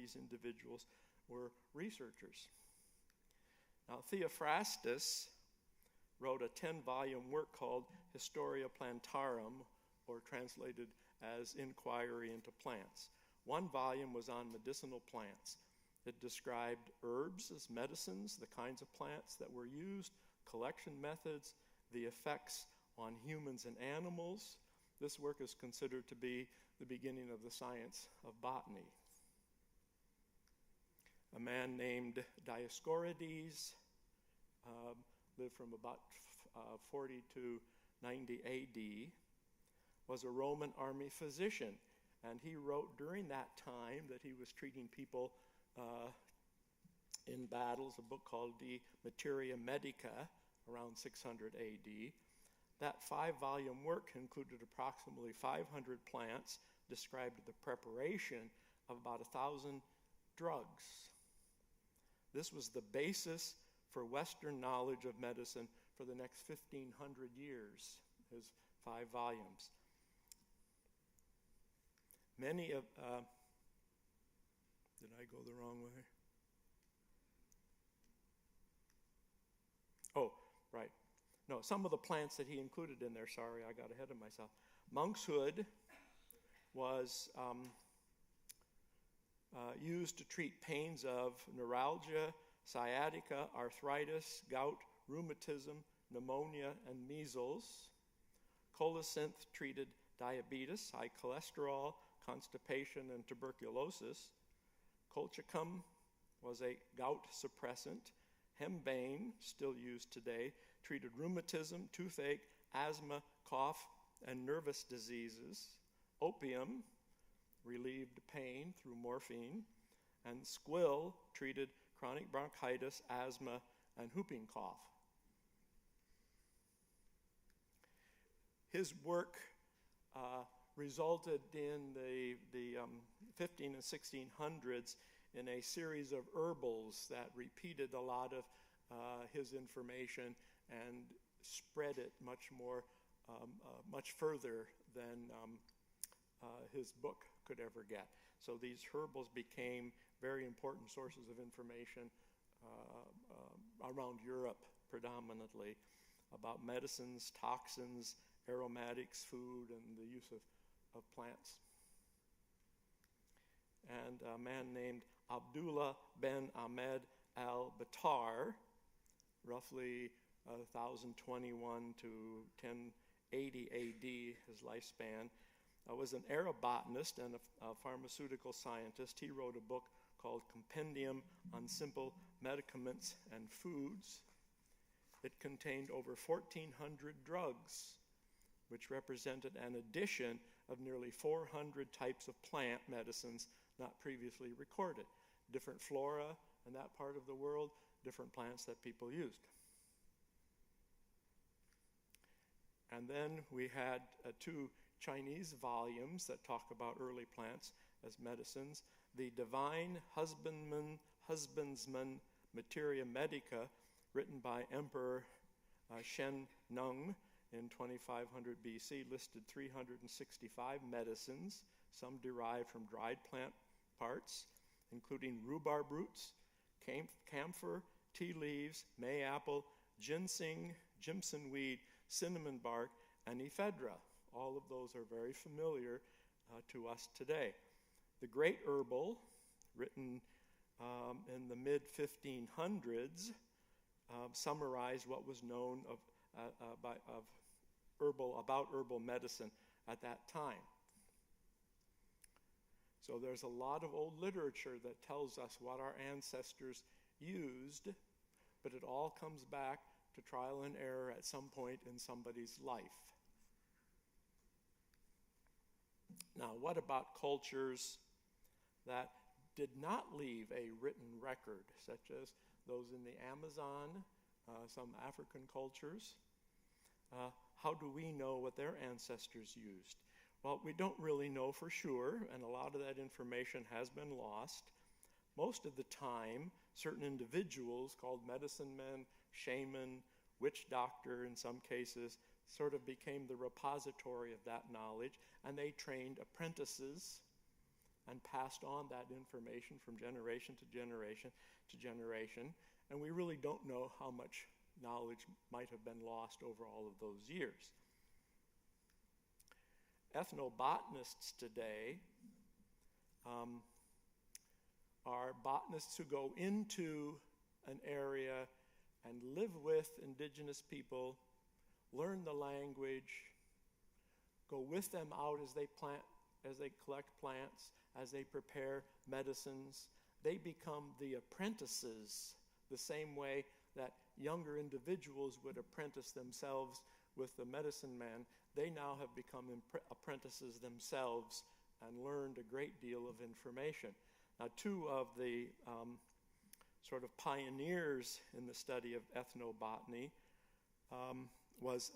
these individuals were researchers. Now, Theophrastus wrote a 10-volume work called Historia Plantarum, or translated as Inquiry into Plants. One volume was on medicinal plants. It described herbs as medicines, the kinds of plants that were used, collection methods, the effects on humans and animals. This work is considered to be the beginning of the science of botany. A man named Dioscorides lived from about 40 to 90 AD, was a Roman army physician, and he wrote during that time that he was treating people in battles, a book called De Materia Medica, around 600 AD. That 5-volume work included approximately 500 plants, described the preparation of about 1,000 drugs. This was the basis for Western knowledge of medicine for the next 1,500 years, his 5 volumes. Many of, did I go the wrong way? Oh, right. No, some of the plants that he included in there, sorry, I got ahead of myself. Monkshood was used to treat pains of neuralgia, sciatica, arthritis, gout, rheumatism, pneumonia, and measles. Colocynth treated diabetes, high cholesterol, constipation, and tuberculosis. Colchicum was a gout suppressant. Hembane, still used today, treated rheumatism, toothache, asthma, cough, and nervous diseases. Opium relieved pain through morphine. And squill treated chronic bronchitis, asthma, and whooping cough. His work resulted in the 15 and 1600s in a series of herbals that repeated a lot of his information and spread it much further than his book could ever get. So these herbals became very important sources of information around Europe predominantly about medicines, toxins, aromatics, food, and the use of plants. And a man named Abdullah ben Ahmed al-Battar, roughly 1021 to 1080 AD, his lifespan, was an Arab botanist and a pharmaceutical scientist. He wrote a book called Compendium on Simple Medicaments and Foods. It contained over 1,400 drugs, which represented an addition of nearly 400 types of plant medicines not previously recorded. Different flora in that part of the world, different plants that people used. And then we had 2 Chinese volumes that talk about early plants as medicines. The Divine Husbandman Materia Medica, written by Emperor Shen Nung in 2500 BC, listed 365 medicines, some derived from dried plant parts, including rhubarb roots, camphor, tea leaves, mayapple, ginseng, jimson weed, cinnamon bark, and ephedra. All of those are very familiar to us today. The Great Herbal, written in the mid-1500s, summarized what was known about herbal medicine at that time. So there's a lot of old literature that tells us what our ancestors used, but it all comes back to trial and error at some point in somebody's life. Now, what about cultures that did not leave a written record, such as those in the Amazon, some African cultures? How do we know what their ancestors used? Well, we don't really know for sure, and a lot of that information has been lost. Most of the time, certain individuals called medicine men, shaman, witch doctor in some cases, sort of became the repository of that knowledge, and they trained apprentices, and passed on that information from generation to generation to generation. And we really don't know how much knowledge might have been lost over all of those years. Ethnobotanists today are botanists who go into an area and live with indigenous people, learn the language, go with them out as they collect plants, as they prepare medicines. They become the apprentices, the same way that younger individuals would apprentice themselves with the medicine man. They now have become apprentices themselves and learned a great deal of information. Now, two of the sort of pioneers in the study of ethnobotany was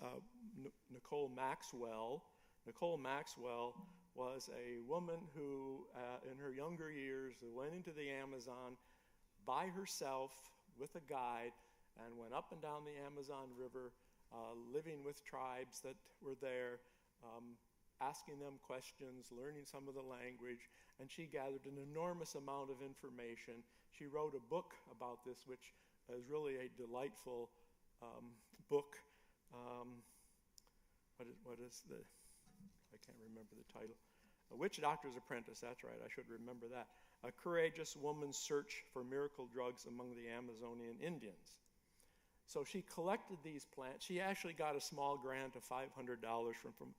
Nicole Maxwell. Nicole Maxwell was a woman who, in her younger years, went into the Amazon by herself with a guide and went up and down the Amazon River, living with tribes that were there, asking them questions, learning some of the language, and she gathered an enormous amount of information. She wrote a book about this, which is really a delightful book. What is the, I can't remember the title. A Witch Doctor's Apprentice, that's right, I should remember that. A Courageous Woman's Search for Miracle Drugs Among the Amazonian Indians. So she collected these plants. She actually got a small grant of $500 from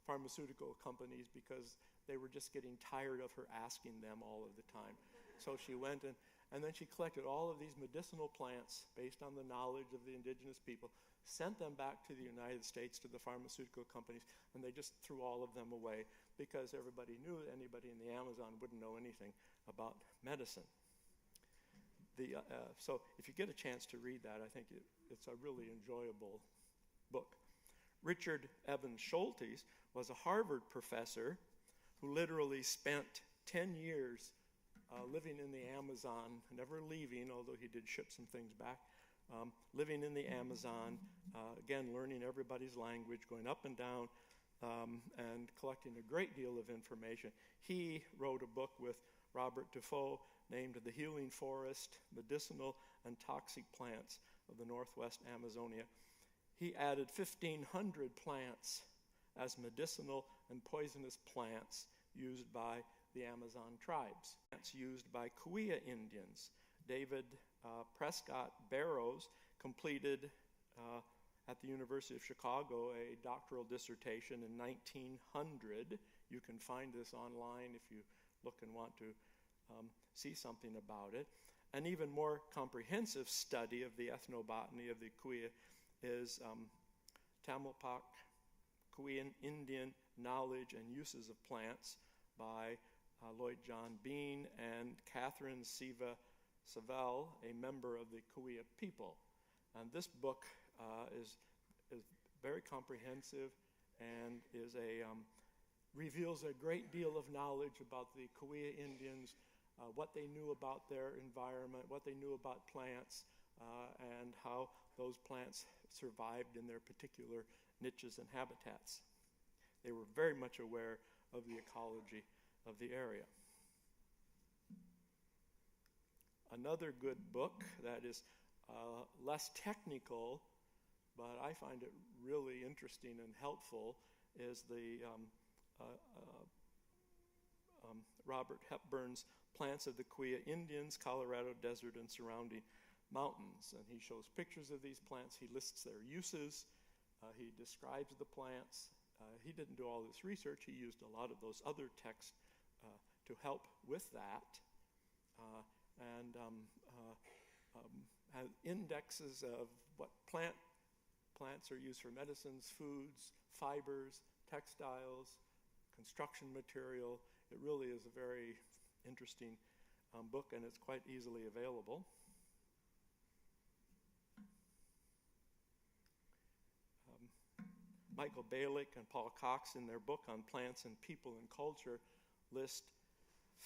pharmaceutical companies because they were just getting tired of her asking them all of the time. So she went and then she collected all of these medicinal plants based on the knowledge of the indigenous people, sent them back to the United States to the pharmaceutical companies, and they just threw all of them away because everybody knew that anybody in the Amazon wouldn't know anything about medicine. So if you get a chance to read that, I think it's a really enjoyable book. Richard Evans Schultes was a Harvard professor who literally spent 10 years living in the Amazon, never leaving, although he did ship some things back, living in the Amazon, again, learning everybody's language, going up and down, and collecting a great deal of information. He wrote a book with Robert Defoe named The Healing Forest, Medicinal and Toxic Plants of the Northwest Amazonia. He added 1,500 plants as medicinal and poisonous plants used by the Amazon tribes. Plants used by Cahuilla Indians. David Prescott Barrows completed at the University of Chicago a doctoral dissertation in 1900. You can find this online if you look and want to see something about it. An even more comprehensive study of the ethnobotany of the Cahuilla is Tamalpaq, Cahuillan Indian Knowledge and Uses of Plants by Lloyd John Bean and Catherine Siva Savell, a member of the Cahuilla people. And this book is very comprehensive and reveals a great deal of knowledge about the Cahuilla Indians, what they knew about their environment, what they knew about plants, and how those plants survived in their particular niches and habitats. They were very much aware of the ecology of the area. Another good book that is less technical, but I find it really interesting and helpful, is the Robert Hepburn's Plants of the Cahuilla Indians, Colorado Desert and Surrounding Mountains. And he shows pictures of these plants. He lists their uses. He describes the plants. He didn't do all this research. He used a lot of those other texts to help with that. And has indexes of what plants are used for medicines, foods, fibers, textiles, construction material. It really is a very interesting book, and it's quite easily available. Michael Balick and Paul Cox, in their book on plants and people and culture, list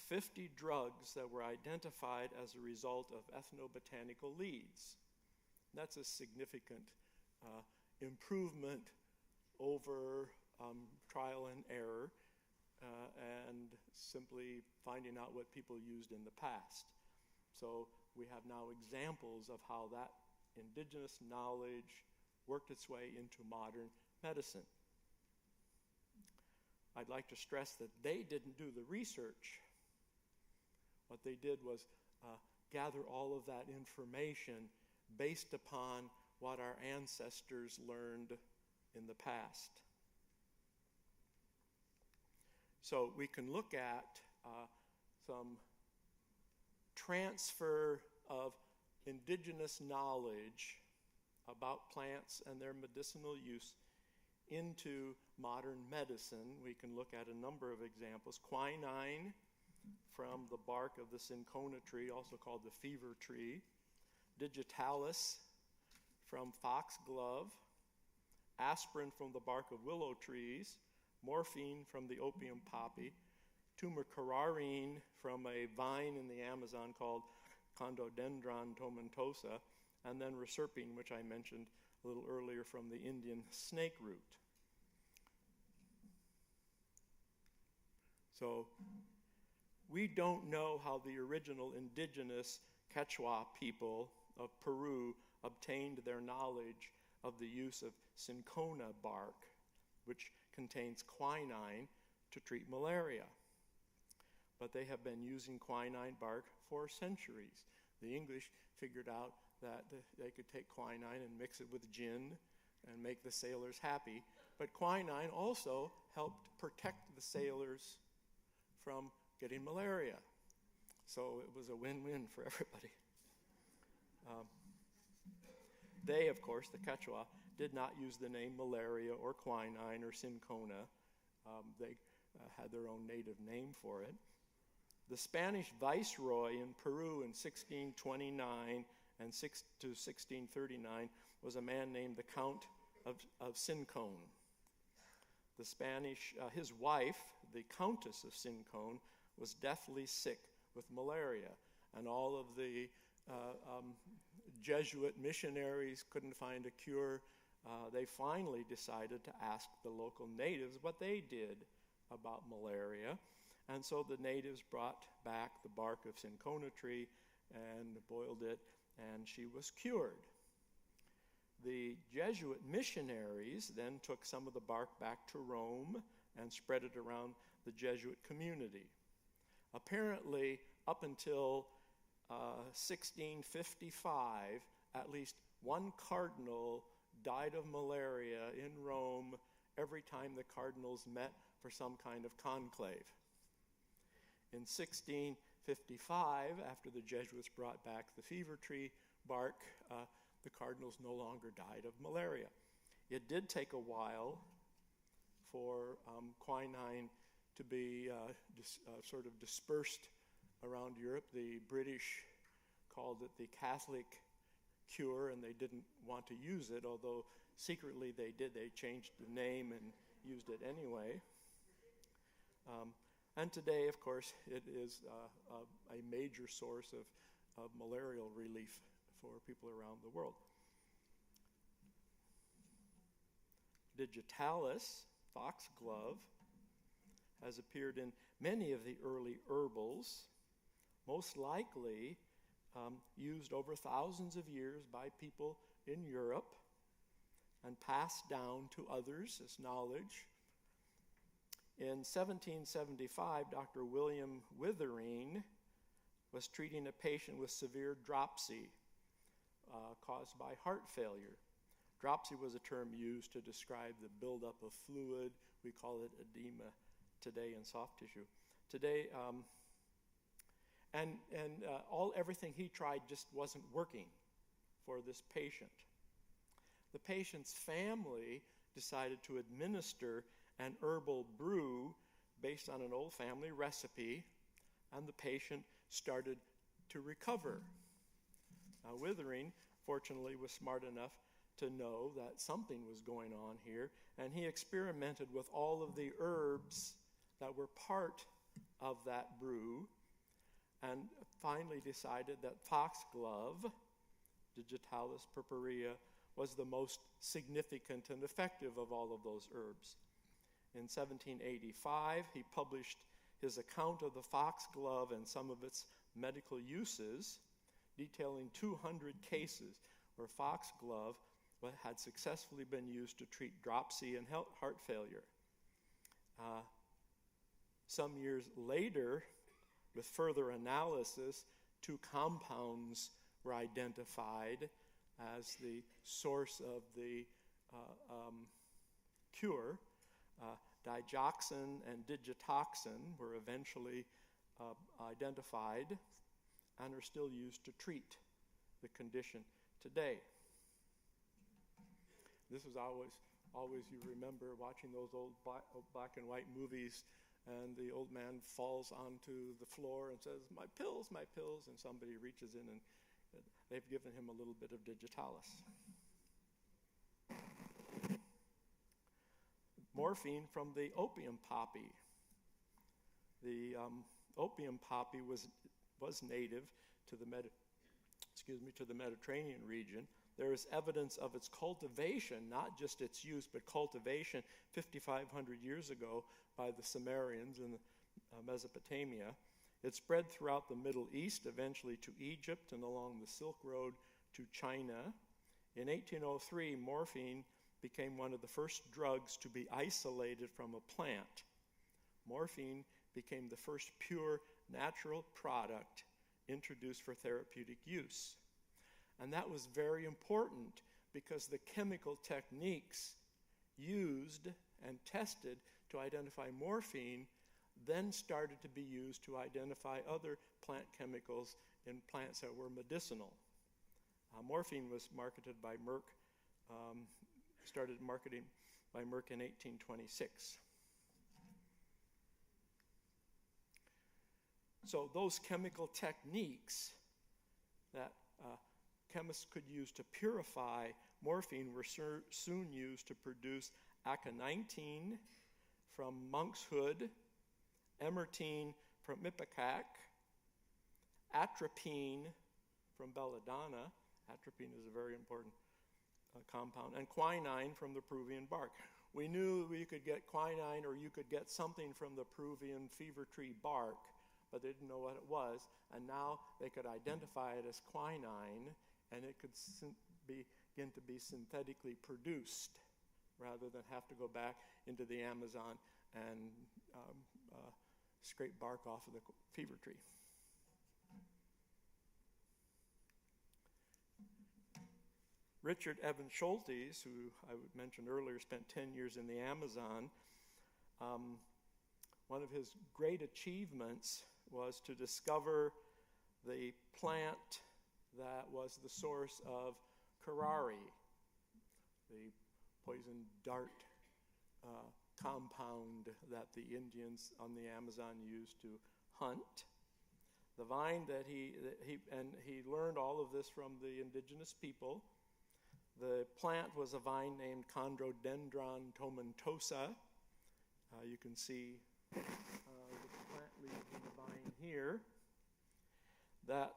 50 drugs that were identified as a result of ethnobotanical leads. That's a significant improvement over trial and error. and simply finding out what people used in the past. So we have now examples of how that indigenous knowledge worked its way into modern medicine. I'd like to stress that they didn't do the research. What they did was gather all of that information based upon what our ancestors learned in the past. So we can look at some transfer of indigenous knowledge about plants and their medicinal use into modern medicine. We can look at a number of examples. Quinine from the bark of the cinchona tree, also called the fever tree. Digitalis from foxglove. Aspirin from the bark of willow trees. Morphine from the opium poppy. Tumercararine from a vine in the Amazon called Condodendron tomentosa. And then reserpine, which I mentioned a little earlier, from the Indian snake root. So we don't know how the original indigenous Quechua people of Peru obtained their knowledge of the use of cinchona bark, which contains quinine, to treat malaria. But they have been using quinine bark for centuries. The English figured out that they could take quinine and mix it with gin and make the sailors happy. But quinine also helped protect the sailors from getting malaria. So it was a win-win for everybody. They, of course, the Quechua, did not use the name malaria or quinine or cinchona. They had their own native name for it. The Spanish viceroy in Peru in 1629 and to 1639 was a man named the Count of Cincon. The Spanish, his wife, the Countess of Cincon, was deathly sick with malaria, and all of the Jesuit missionaries couldn't find a cure. They finally decided to ask the local natives what they did about malaria, and so the natives brought back the bark of cinchona tree and boiled it, and she was cured. The Jesuit missionaries then took some of the bark back to Rome and spread it around the Jesuit community. Apparently, up until 1655, at least one cardinal died of malaria in Rome every time the cardinals met for some kind of conclave. In 1655, after the Jesuits brought back the fever tree bark, the cardinals no longer died of malaria. It did take a while for quinine to be sort of dispersed around Europe. The British called it the Catholic cure, and they didn't want to use it, although secretly they did. They changed the name and used it anyway. And today, of course, it is a major source of malarial relief for people around the world. Digitalis, foxglove, has appeared in many of the early herbals, most likely used over thousands of years by people in Europe and passed down to others as knowledge. In 1775, Dr. William Withering was treating a patient with severe dropsy caused by heart failure. Dropsy was a term used to describe the buildup of fluid. We call it edema today in soft tissue. Today, everything he tried just wasn't working for this patient. The patient's family decided to administer an herbal brew based on an old family recipe, and the patient started to recover. Withering, fortunately, was smart enough to know that something was going on here, and he experimented with all of the herbs that were part of that brew, and finally decided that foxglove, Digitalis purpurea, was the most significant and effective of all of those herbs. In 1785, he published his account of the foxglove and some of its medical uses, detailing 200 cases where foxglove had successfully been used to treat dropsy and heart failure. Some years later, with further analysis, 2 compounds were identified as the source of the cure. Digoxin and digitoxin were eventually identified and are still used to treat the condition today. This is always you remember watching those old black and white movies, and the old man falls onto the floor and says, my pills, and somebody reaches in and they've given him a little bit of digitalis. Morphine from the opium poppy. The opium poppy was native to the Mediterranean region. There is evidence of its cultivation, not just its use, but cultivation 5,500 years ago by the Sumerians in Mesopotamia. It spread throughout the Middle East, eventually to Egypt and along the Silk Road to China. In 1803, morphine became one of the first drugs to be isolated from a plant. Morphine became the first pure natural product introduced for therapeutic use. And that was very important because the chemical techniques used and tested to identify morphine then started to be used to identify other plant chemicals in plants that were medicinal. Morphine was marketed by Merck, started marketing by Merck in 1826. So those chemical techniques that chemists could use to purify morphine were soon used to produce aconitine from monkshood, emertine from ipecac, atropine from belladonna. Atropine is a very important compound, and quinine from the Peruvian bark. We knew you could get quinine or you could get something from the Peruvian fever tree bark, but they didn't know what it was, and now they could identify it as quinine, and it could begin to be synthetically produced rather than have to go back into the Amazon and scrape bark off of the fever tree. Richard Evans Schultes, who I mentioned earlier, spent 10 years in the Amazon. One of his great achievements was to discover the plant that was the source of curare, the poison dart compound that the Indians on the Amazon used to hunt. The vine that he learned all of this from the indigenous people. The plant was a vine named Chondrodendron tomentosa. You can see the plant leaves in the vine here. That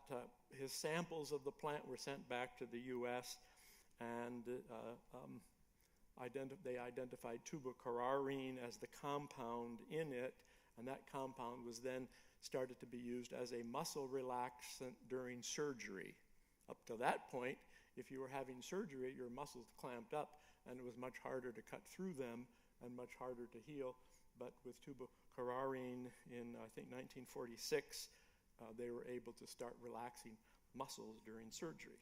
his samples of the plant were sent back to the U.S. and they identified tubercularine as the compound in it, and that compound was then started to be used as a muscle relaxant during surgery. Up to that point, if you were having surgery, your muscles clamped up, and it was much harder to cut through them and much harder to heal. But with tubercularine in, I think, 1946, they were able to start relaxing muscles during surgery.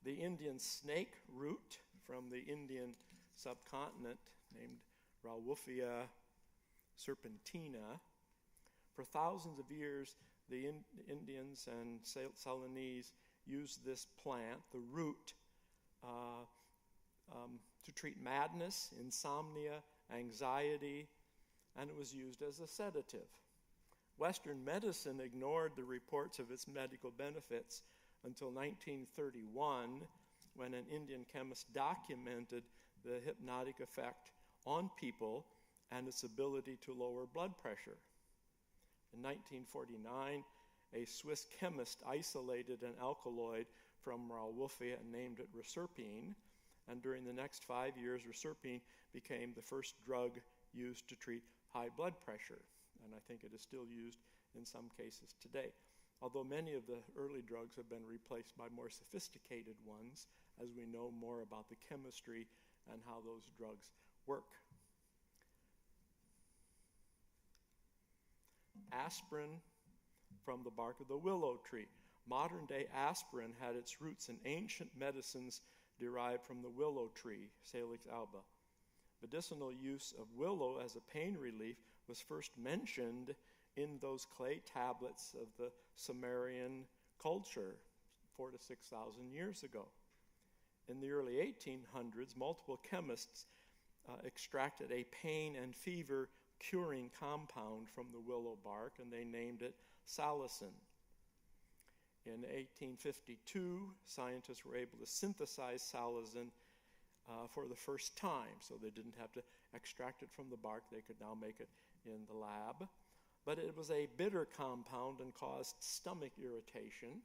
The Indian snake root from the Indian subcontinent, named Rauwolfia serpentina. For thousands of years, the Indians and Ceylonese used this plant, the root, to treat madness, insomnia, anxiety, and it was used as a sedative. Western medicine ignored the reports of its medical benefits until 1931, when an Indian chemist documented the hypnotic effect on people and its ability to lower blood pressure. In 1949, a Swiss chemist isolated an alkaloid from Rauwolfia and named it reserpine, and during the next 5 years, reserpine became the first drug used to treat high blood pressure, and I think it is still used in some cases today. Although many of the early drugs have been replaced by more sophisticated ones as we know more about the chemistry and how those drugs work. Aspirin from the bark of the willow tree. Modern-day aspirin had its roots in ancient medicines derived from the willow tree, Salix alba. Medicinal use of willow as a pain relief was first mentioned in those clay tablets of the Sumerian culture 4,000 to 6,000 years ago. In the early 1800s, multiple chemists extracted a pain and fever curing compound from the willow bark, and they named it salicin. In 1852, scientists were able to synthesize salicin for the first time, so they didn't have to extract it from the bark. They could now make it in the lab. But it was a bitter compound and caused stomach irritation.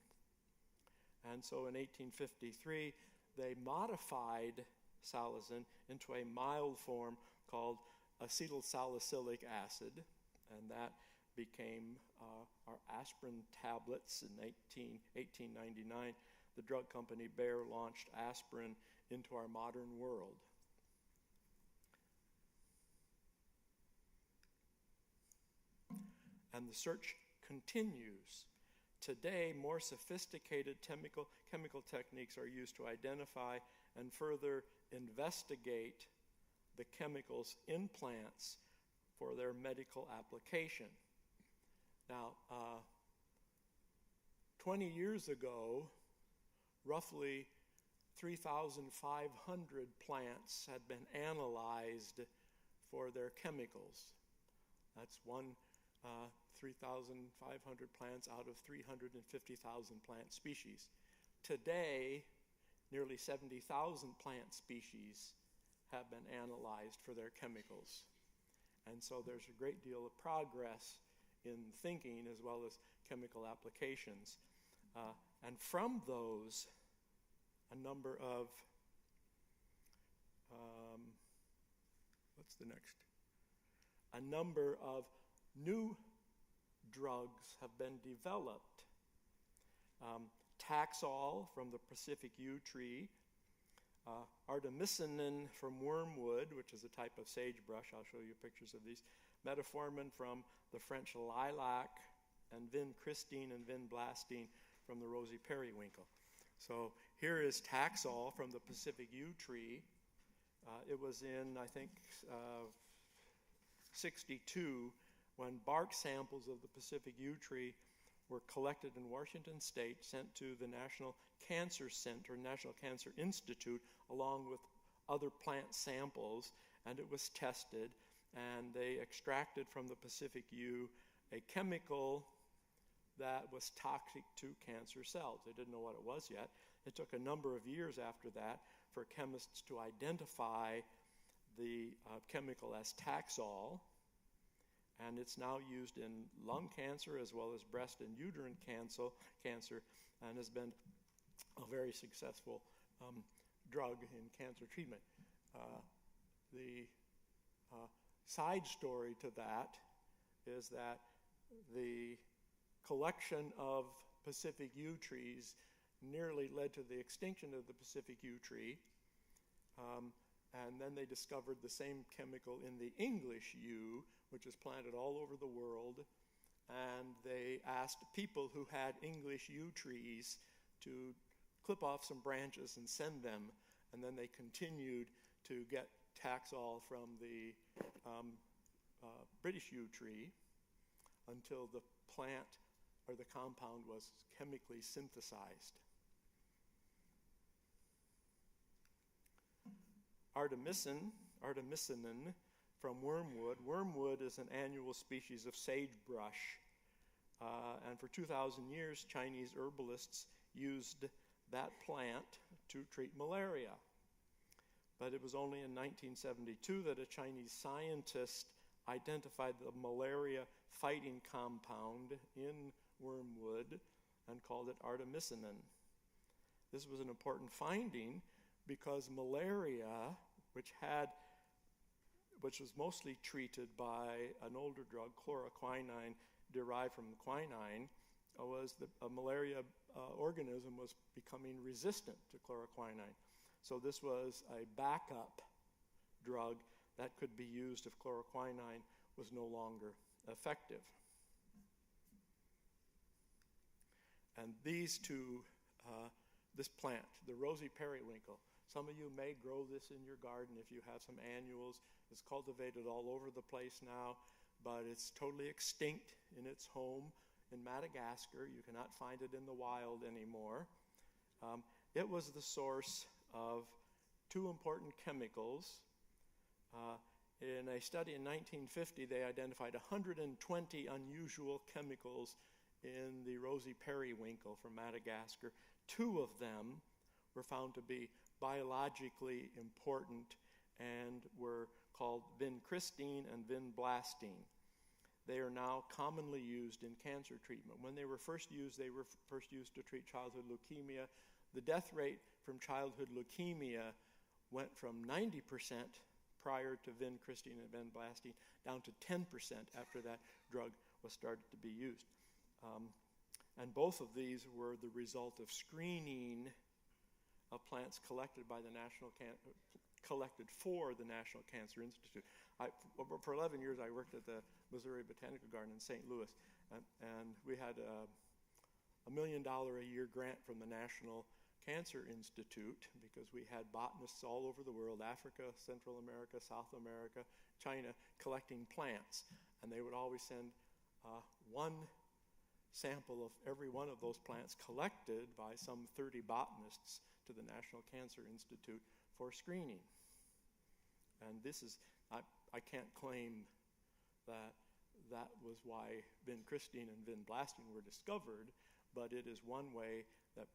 And so in 1853, they modified salicin into a mild form called acetylsalicylic acid, and that became our aspirin tablets. In 1899, the drug company Bayer launched aspirin into our modern world. And the search continues. Today, more sophisticated chemical techniques are used to identify and further investigate the chemicals in plants for their medical application. Now, 20 years ago, roughly 3,500 plants had been analyzed for their chemicals. That's 3,500 plants out of 350,000 plant species. Today, nearly 70,000 plant species have been analyzed for their chemicals. And so there's a great deal of progress in thinking as well as chemical applications. And from those, a number of, a number of new drugs have been developed. Taxol from the Pacific yew tree, artemisinin from wormwood, which is a type of sagebrush. I'll show you pictures of these. Metformin from the French lilac, and vincristine and vinblastine from the rosy periwinkle. So here is Taxol from the Pacific yew tree. It was in, I think, 62 when bark samples of the Pacific yew tree were collected in Washington State, sent to the National Cancer Center, National Cancer Institute, along with other plant samples, and it was tested, and they extracted from the Pacific yew a chemical that was toxic to cancer cells. They didn't know what it was yet. It took a number of years after that for chemists to identify the chemical as Taxol, and it's now used in lung cancer as well as breast and uterine cancer, and has been a very successful drug in cancer treatment. The side story to that is that the collection of Pacific yew trees nearly led to the extinction of the Pacific yew tree, and then they discovered the same chemical in the English yew, which is planted all over the world, and they asked people who had English yew trees to clip off some branches and send them, and then they continued to get Taxol from the British yew tree until the plant or the compound was chemically synthesized. Artemisinin from wormwood. Wormwood is an annual species of sagebrush, and for 2,000 years, Chinese herbalists used that plant to treat malaria. But it was only in 1972 that a Chinese scientist identified the malaria-fighting compound in wormwood and called it artemisinin. This was an important finding because malaria, which was mostly treated by an older drug, chloroquine, derived from quinine, a malaria organism was becoming resistant to chloroquine. So this was a backup drug that could be used if chloroquine was no longer effective. And these two, this plant, the rosy periwinkle, some of you may grow this in your garden if you have some annuals. It's cultivated all over the place now, but it's totally extinct in its home in Madagascar. You cannot find it in the wild anymore. It was the source of two important chemicals. In a study in 1950, they identified 120 unusual chemicals in the rosy periwinkle from Madagascar. Two of them were found to be biologically important and were called vincristine and vinblastine. They are now commonly used in cancer treatment. When they were first used to treat childhood leukemia. The death rate from childhood leukemia went from 90% prior to vincristine and vinblastine down to 10% after that drug was started to be used. And both of these were the result of screening of plants collected for the National Cancer Institute. For 11 years, I worked at the Missouri Botanical Garden in St. Louis, and we had a $1 million a year grant from the National Cancer Institute because we had botanists all over the world, Africa, Central America, South America, China, collecting plants. And they would always send one sample of every one of those plants collected by some 30 botanists to the National Cancer Institute for screening. And this is, I can't claim that was why vincristine and vinblastine were discovered, but it is one way that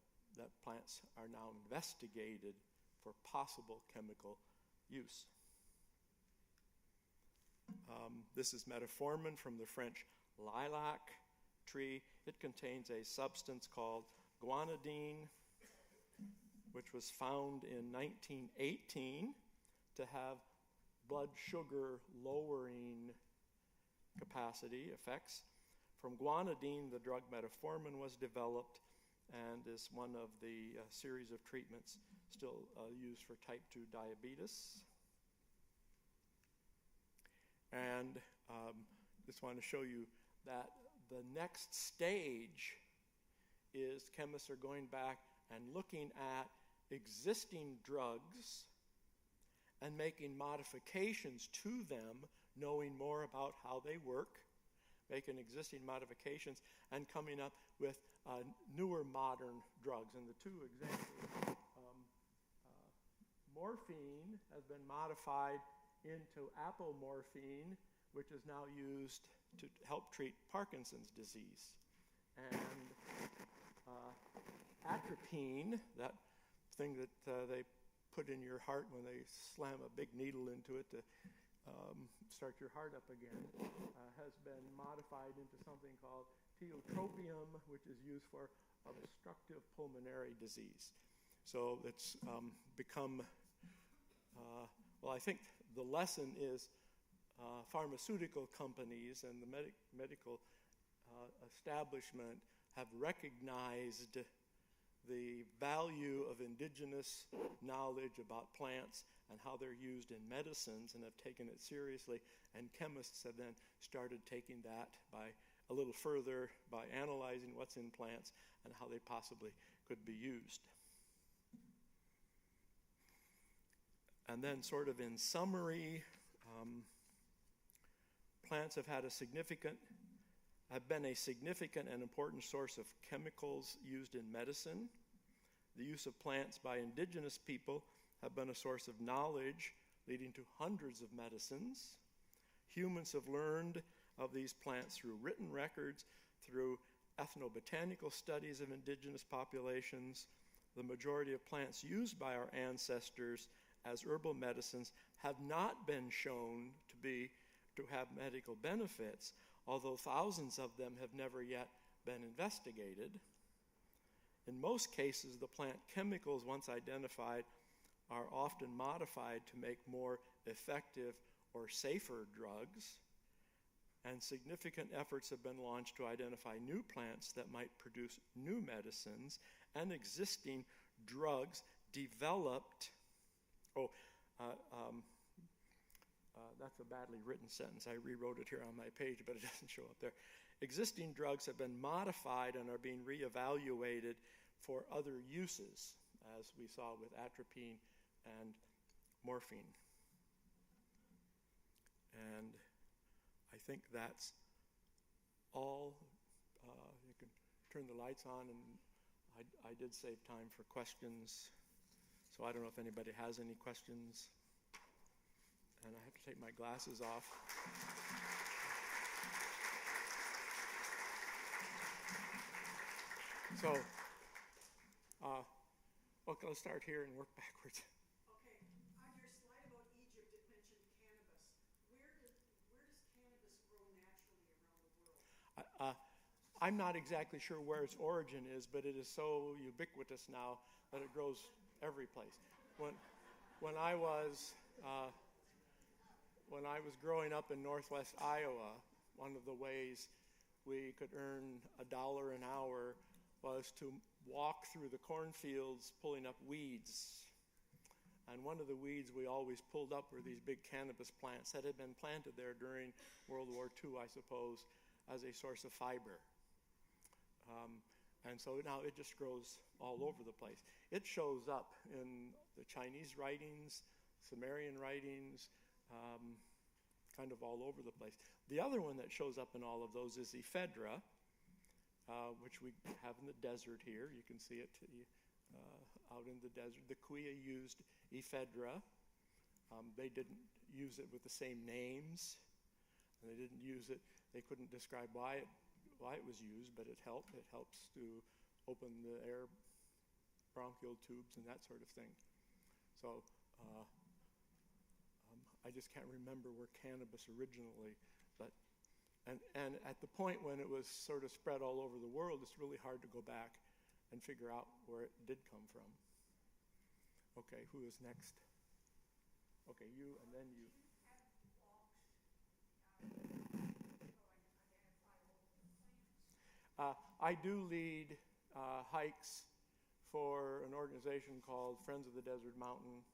plants are now investigated for possible chemical use. This is metformin from the French lilac tree. It contains a substance called guanidine, which was found in 1918 to have blood sugar lowering capacity effects. From guanidine, the drug metformin was developed and is one of the series of treatments still used for type 2 diabetes. And just want to show you that the next stage is chemists are going back and looking at existing drugs and making modifications to them, knowing more about how they work, making existing modifications, and coming up with newer modern drugs. And the two examples, morphine has been modified into apomorphine, which is now used to help treat Parkinson's disease. And atropine, that thing that they put in your heart when they slam a big needle into it to start your heart up again, has been modified into something called tiotropium, which is used for obstructive pulmonary disease. So it's become, well, I think the lesson is pharmaceutical companies and the medical establishment have recognized the value of indigenous knowledge about plants and how they're used in medicines and have taken it seriously. And chemists have then started taking that by a little further by analyzing what's in plants and how they possibly could be used. And then sort of in summary, plants have been a significant and important source of chemicals used in medicine. The use of plants by indigenous people have been a source of knowledge leading to hundreds of medicines. Humans have learned of these plants through written records, through ethnobotanical studies of indigenous populations. The majority of plants used by our ancestors as herbal medicines have not been shown to have medical benefits, although thousands of them have never yet been investigated. In most cases, the plant chemicals once identified are often modified to make more effective or safer drugs, and significant efforts have been launched to identify new plants that might produce new medicines, and existing drugs developed. That's a badly written sentence. I rewrote it here on my page, but it doesn't show up there. Existing drugs have been modified and are being reevaluated for other uses, as we saw with atropine and morphine. And I think that's all. You can turn the lights on, and I did save time for questions. So I don't know if anybody has any questions. And I have to take my glasses off. So, okay, let's start here and work backwards. Okay, on your slide about Egypt, it mentioned cannabis. Where does cannabis grow naturally around the world? I'm not exactly sure where its origin is, but it is so ubiquitous now that it grows every place. When I was growing up in northwest Iowa, one of the ways we could earn $1 an hour was to walk through the cornfields pulling up weeds. And one of the weeds we always pulled up were these big cannabis plants that had been planted there during World War II, I suppose, as a source of fiber. And so now it just grows all over the place. It shows up in the Chinese writings, Sumerian writings, kind of all over the place. The other one that shows up in all of those is ephedra, which we have in the desert here. You can see it out in the desert. The Kuya used ephedra. They didn't use it with the same names. They didn't use it. They couldn't describe why it was used, but it helped. It helps to open the air bronchial tubes and that sort of thing. So I just can't remember where cannabis originally, but and at the point when it was sort of spread all over the world, it's really hard to go back and figure out where it did come from. Okay, who is next? Okay, you and then you. I do lead hikes for an organization called Friends of the Desert Mountain,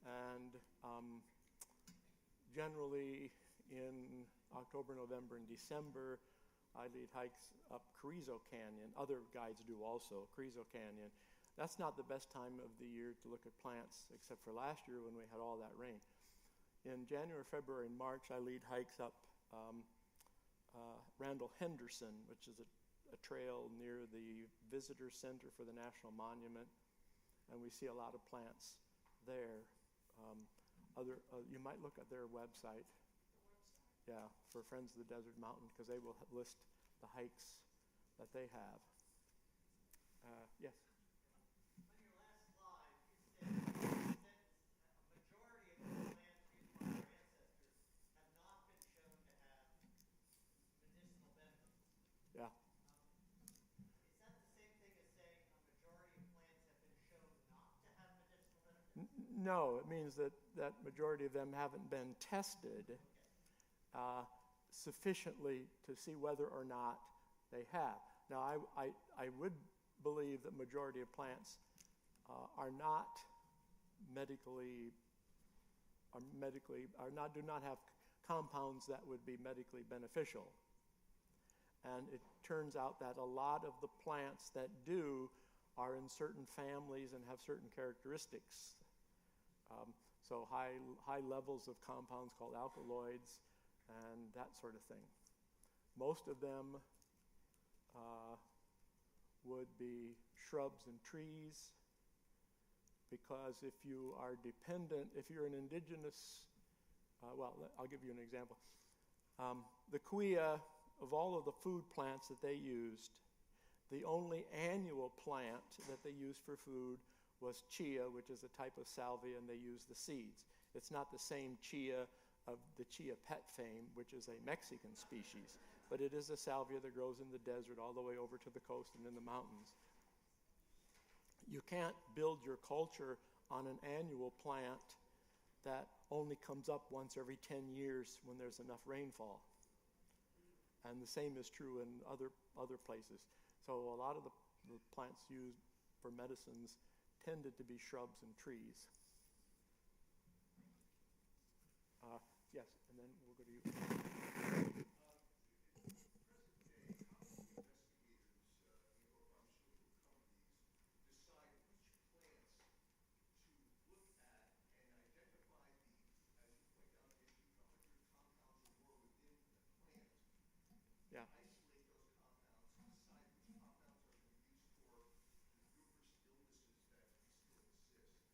and generally in October, November, and December, I lead hikes up Carrizo Canyon. Other guides do also, Carrizo Canyon. That's not the best time of the year to look at plants, except for last year when we had all that rain. In January, February, and March, I lead hikes up Randall Henderson, which is a trail near the Visitor Center for the National Monument, and we see a lot of plants there. You might look at their website. Yeah, for Friends of the Desert Mountain, because they will list the hikes that they have. Yes? On your last slide, you said a majority of the plants used by our ancestors have not been shown to have medicinal benefits. Yeah. Is that the same thing as saying a majority of plants have been shown not to have medicinal benefits? No, it means that majority of them haven't been tested sufficiently to see whether or not they have. Now, I would believe that majority of plants do not have compounds that would be medically beneficial. And it turns out that a lot of the plants that do are in certain families and have certain characteristics. So high levels of compounds called alkaloids and that sort of thing. Most of them would be shrubs and trees, because if you are dependent, if you're an indigenous, I'll give you an example. The Kuya, of all of the food plants that they used, the only annual plant that they used for food was chia, which is a type of salvia, and they use the seeds. It's not the same chia of the chia pet fame, which is a Mexican species, but it is a salvia that grows in the desert all the way over to the coast and in the mountains. You can't build your culture on an annual plant that only comes up once every 10 years when there's enough rainfall. And the same is true in other places. So a lot of the plants used for medicines tended to be shrubs and trees. Yes, and then we'll go to you. Yeah. Isolate those compounds, decide which compounds are going to be used for the numerous illnesses that still exist.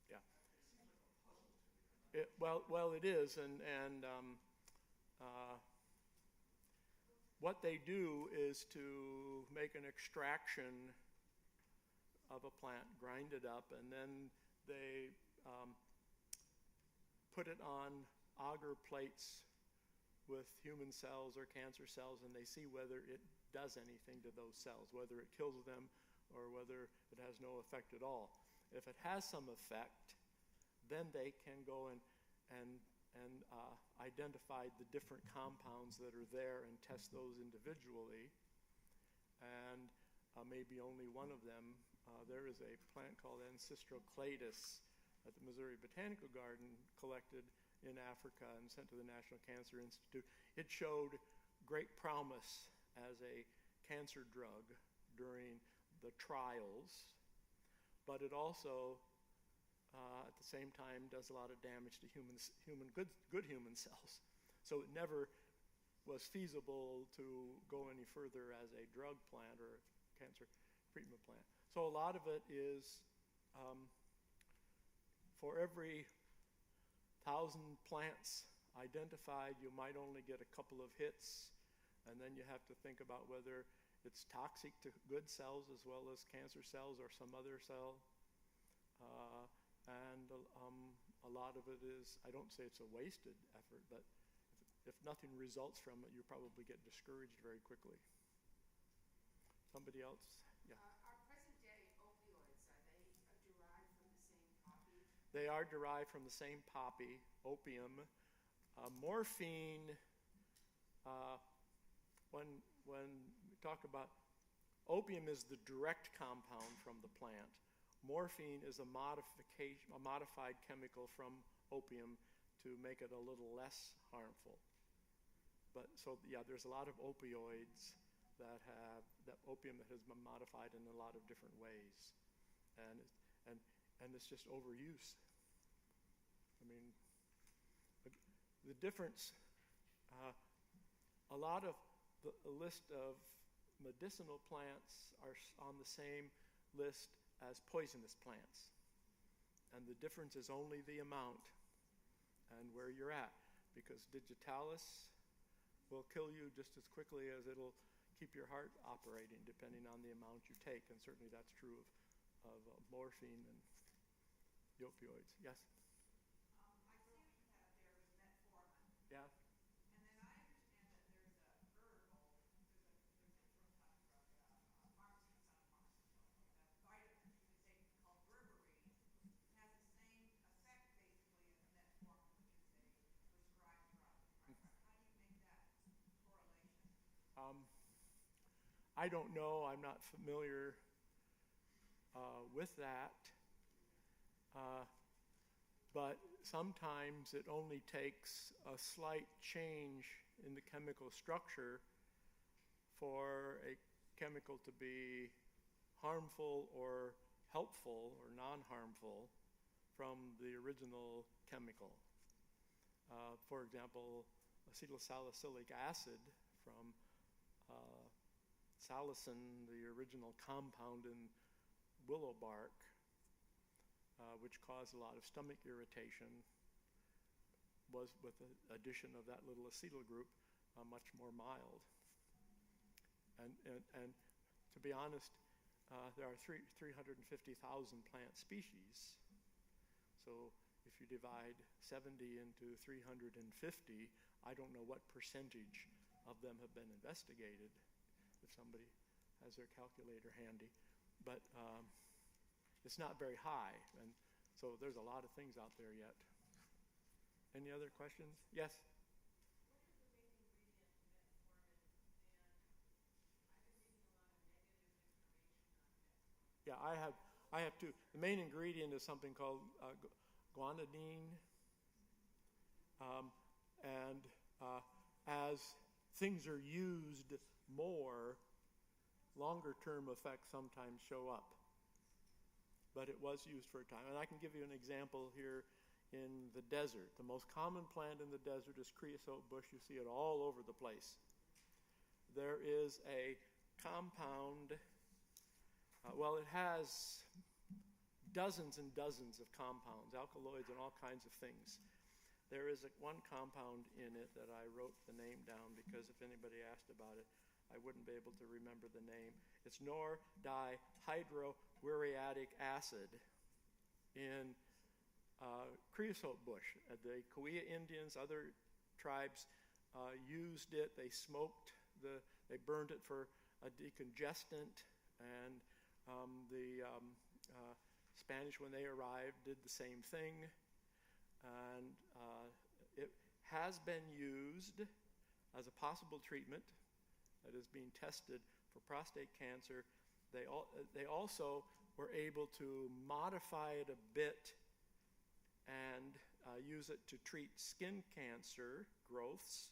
Yeah. It seems like a puzzle to me. Well, it is, and what they do is to make an extraction of a plant, grind it up, and then they put it on agar plates with human cells or cancer cells, and they see whether it does anything to those cells, whether it kills them or whether it has no effect at all. If it has some effect, then they can go and identify the different compounds that are there and test those individually. And maybe only one of them, there is a plant called Ancistrocladus at the Missouri Botanical Garden collected in Africa and sent to the National Cancer Institute. It showed great promise as a cancer drug during the trials, but it also at the same time does a lot of damage to good human cells. So it never was feasible to go any further as a drug plant or a cancer treatment plant. So a lot of it is for every 1,000 plants identified, you might only get a couple of hits, and then you have to think about whether it's toxic to good cells as well as cancer cells or some other cell. And a lot of it is, I don't say it's a wasted effort, but if nothing results from it, you probably get discouraged very quickly. Somebody else? Yeah. Our present day opioids, are they derived from the same poppy? They are derived from the same poppy, opium. Morphine, when we talk about, opium is the direct compound from the plant. Morphine is a modified chemical from opium to make it a little less harmful. But so yeah, there's a lot of opioids that opium that has been modified in a lot of different ways, and it's just overuse. I mean, the difference. A lot of the list of medicinal plants are on the same list as poisonous plants. And the difference is only the amount and where you're at, because digitalis will kill you just as quickly as it'll keep your heart operating, depending on the amount you take. And certainly that's true of morphine and the opioids. Yes? I see what you have there is metformin. Yeah? And then I understand that there's a herbal, there's a pharmaceutical, vitamin, you could say, called berberine. It has the same effect, basically, as metformin, which is a prescribed drug. How do you make that correlation? I don't know. I'm not familiar with that. But sometimes it only takes a slight change in the chemical structure for a chemical to be harmful or helpful or non-harmful from the original chemical. For example, acetylsalicylic acid from salicin, the original compound in willow bark, which caused a lot of stomach irritation, was, with the addition of that little acetyl group, much more mild. And to be honest, there are 350,000 plant species. So if you divide 70 into 350, I don't know what percentage of them have been investigated, if somebody has their calculator handy. But it's not very high. And So there's a lot of things out there yet. Any other questions? Yes? Yeah, I have two. The main ingredient is something called guanidine, and as things are used more, longer-term effects sometimes show up. But it was used for a time. And I can give you an example here in the desert. The most common plant in the desert is creosote bush. You see it all over the place. There is a compound, it has dozens and dozens of compounds, alkaloids and all kinds of things. There is one compound in it that I wrote the name down because if anybody asked about it, I wouldn't be able to remember the name. It's nor-dihydrowereatic acid in creosote bush. The Cahuilla Indians, other tribes used it. They they burned it for a decongestant, and the Spanish, when they arrived, did the same thing. And it has been used as a possible treatment that is being tested for prostate cancer. They also were able to modify it a bit and use it to treat skin cancer growths,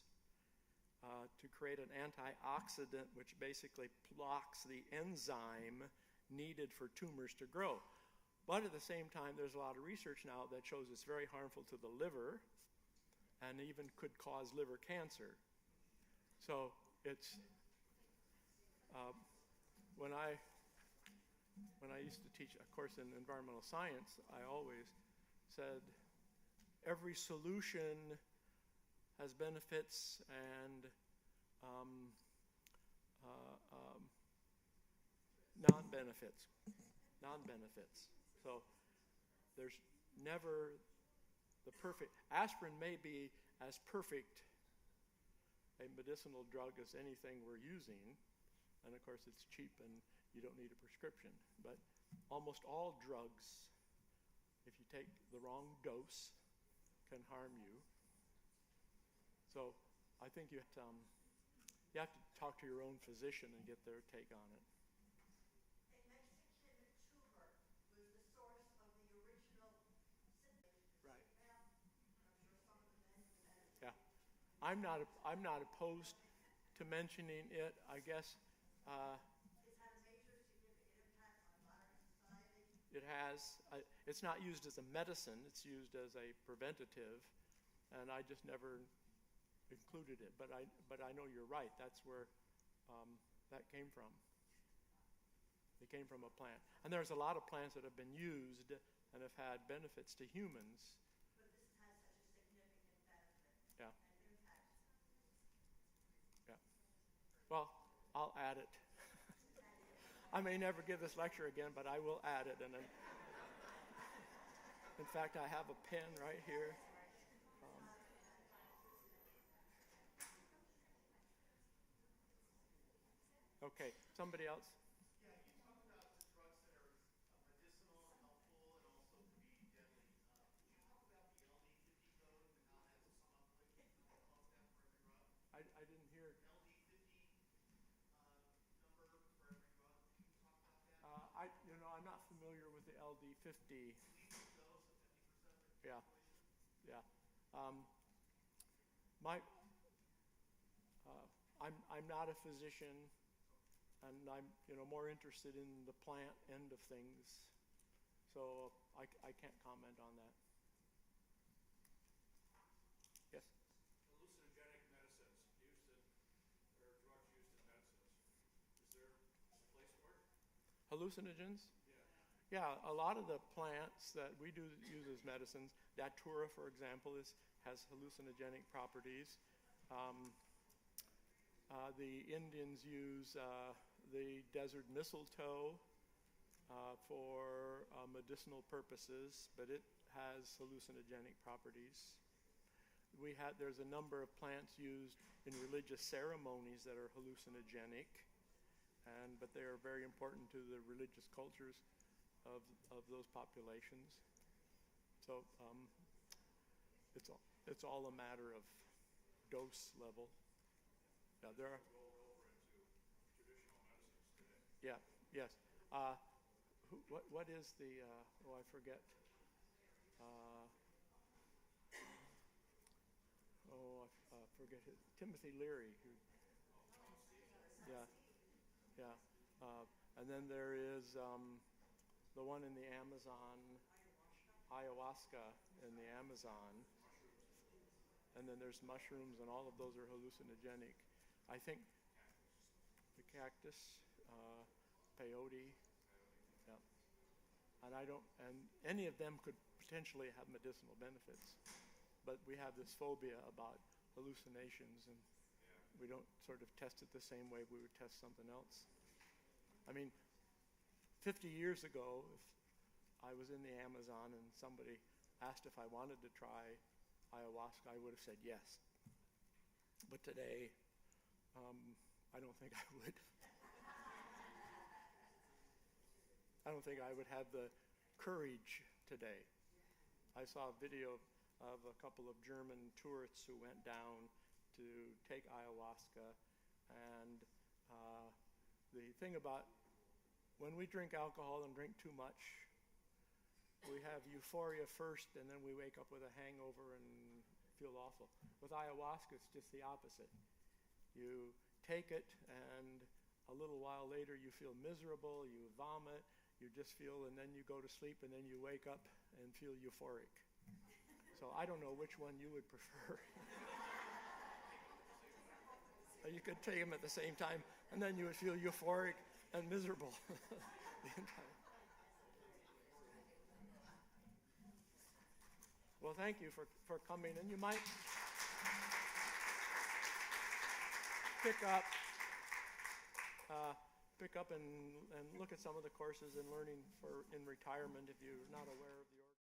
to create an antioxidant which basically blocks the enzyme needed for tumors to grow. But at the same time, there's a lot of research now that shows it's very harmful to the liver and even could cause liver cancer. So it's when I used to teach a course in environmental science, I always said every solution has benefits and non-benefits. So there's never the perfect. Aspirin may be as perfect a medicinal drug as anything we're using, and of course it's cheap and you don't need a prescription. But almost all drugs, if you take the wrong dose, can harm you. So I think you have to talk to your own physician and get their take on it. A Mexican tuber was the source of the original Right. map, and I'm sure some of the men invented. Yeah, I'm not opposed to mentioning it. I guess It's had a major significant impact on modern society. it has. It's not used as a medicine. It's used as a preventative, and I just never included it. But I know you're right. That's where that came from. It came from a plant, and there's a lot of plants that have been used and have had benefits to humans. But this has such a significant benefit Yeah. and impact. Yeah. Well, I'll add it. I may never give this lecture again, but I will add it. And then, in fact, I have a pen right here. Okay, somebody else? Yeah, you talked about the drugs that are medicinal, helpful, and also can be deadly. Could you talk about the LD50 code and how that's come up with that for every drug? I didn't hear. LD50 number for every drug. Can you talk about that? I'm not familiar with the LD50. Lethal dose of 50% of the Yeah. population? Yeah. I'm not a physician, and I'm more interested in the plant end of things, so I can't comment on that. Yes. Hallucinogenic medicines or drugs used in medicines. Is there a place for it? Hallucinogens? Yeah. Yeah, a lot of the plants that we do use as medicines, datura, for example, has hallucinogenic properties. The Indians use the desert mistletoe for medicinal purposes, but it has hallucinogenic properties. There's a number of plants used in religious ceremonies that are hallucinogenic, but they are very important to the religious cultures of those populations. So it's all a matter of dose level. Yeah, there are. Rolled over into traditional medicines today. Yeah. Yes. What is the? I forget. I forget his, Timothy Leary. Yeah. Yeah. And then there is the one in the Amazon, ayahuasca in the Amazon. And then there's mushrooms, and all of those are hallucinogenic. I think the cactus, peyote, yeah. And any of them could potentially have medicinal benefits. But we have this phobia about hallucinations, and we don't sort of test it the same way we would test something else. I mean, 50 years ago, if I was in the Amazon and somebody asked if I wanted to try ayahuasca, I would have said yes. But today, I don't think I would. I don't think I would have the courage today. I saw a video of a couple of German tourists who went down to take ayahuasca, and the thing about when we drink alcohol and drink too much, we have euphoria first, and then we wake up with a hangover and feel awful. With ayahuasca, it's just the opposite. You take it, and a little while later, you feel miserable, you vomit, you just feel, and then you go to sleep, and then you wake up and feel euphoric. So I don't know which one you would prefer. You could take them at the same time, and then you would feel euphoric and miserable the entire. Well, thank you for coming, and you might pick up and look at some of the courses in learning in retirement if you're not aware of the organization.